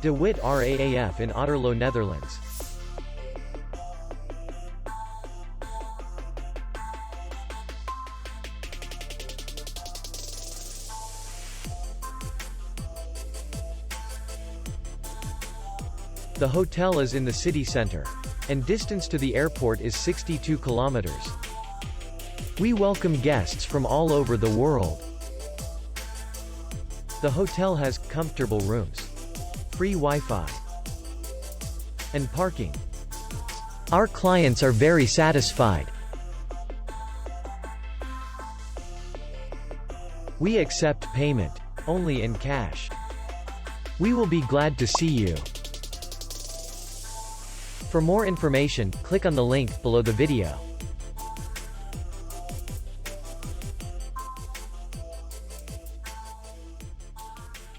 De Witte Raaf in Otterlo, Netherlands. The hotel is in the city center, and distance to the airport is 62 kilometers. We welcome guests from all over the world. The hotel has comfortable rooms, free Wi-Fi, and parking. Our clients are very satisfied. We accept payment only in cash. We will be glad to see you. For more information, click on the link below the video.